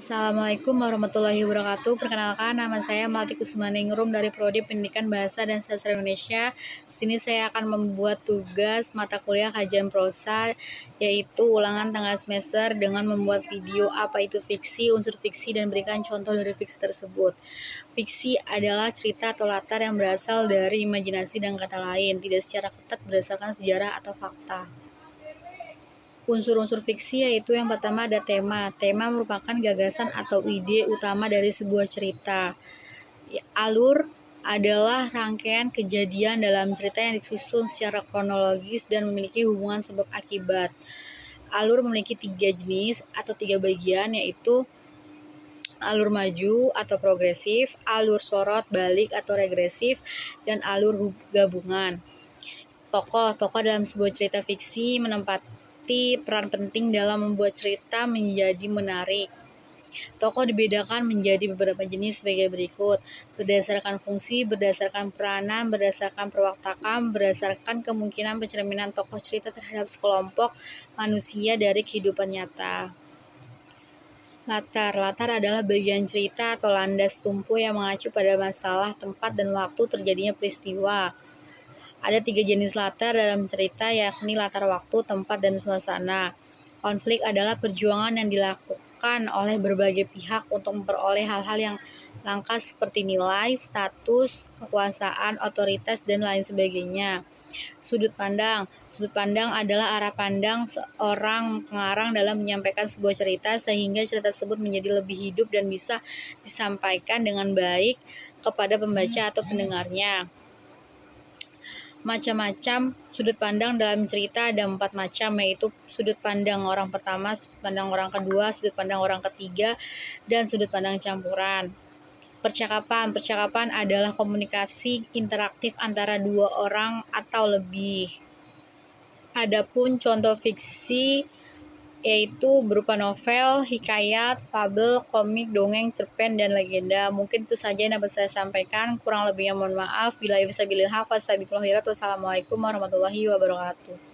Assalamualaikum warahmatullahi wabarakatuh. Perkenalkan, nama saya Melati Kusmaningrum dari Prodi Pendidikan Bahasa dan Sastra Indonesia. Di sini saya akan membuat tugas mata kuliah kajian prosa, yaitu ulangan tengah semester dengan membuat video apa itu fiksi, unsur fiksi, dan berikan contoh dari fiksi tersebut. Fiksi adalah cerita atau latar yang berasal dari imajinasi dan kata lain, tidak secara ketat berdasarkan sejarah atau fakta. Unsur-unsur fiksi yaitu yang pertama ada tema. Tema merupakan gagasan atau ide utama dari sebuah cerita. Alur adalah rangkaian kejadian dalam cerita yang disusun secara kronologis dan memiliki hubungan sebab akibat. Alur memiliki 3 jenis atau 3 bagian, yaitu alur maju atau progresif, alur sorot balik atau regresif, dan alur gabungan. Tokoh dalam sebuah cerita fiksi menempati peran penting dalam membuat cerita menjadi menarik. Tokoh dibedakan menjadi beberapa jenis sebagai berikut: berdasarkan fungsi, berdasarkan peranan, berdasarkan perwatakan, berdasarkan kemungkinan pencerminan tokoh cerita terhadap sekelompok manusia dari kehidupan nyata. Latar adalah bagian cerita atau landas tumpu yang mengacu pada masalah, tempat, dan waktu terjadinya peristiwa. Ada 3 jenis latar dalam cerita, yakni latar waktu, tempat, dan suasana. Konflik adalah perjuangan yang dilakukan oleh berbagai pihak untuk memperoleh hal-hal yang langka seperti nilai, status, kekuasaan, otoritas, dan lain sebagainya. Sudut pandang adalah arah pandang seorang pengarang dalam menyampaikan sebuah cerita sehingga cerita tersebut menjadi lebih hidup dan bisa disampaikan dengan baik kepada pembaca atau pendengarnya. Macam-macam sudut pandang dalam cerita ada 4 macam, yaitu sudut pandang orang pertama, sudut pandang orang kedua, sudut pandang orang ketiga, dan sudut pandang campuran. Percakapan adalah komunikasi interaktif antara 2 orang atau lebih. Adapun contoh fiksi yaitu berupa novel, hikayat, fabel, komik, dongeng, cerpen, dan legenda. Mungkin itu saja yang dapat saya sampaikan. Kurang lebihnya mohon maaf. Wassalamualaikum warahmatullahi wabarakatuh.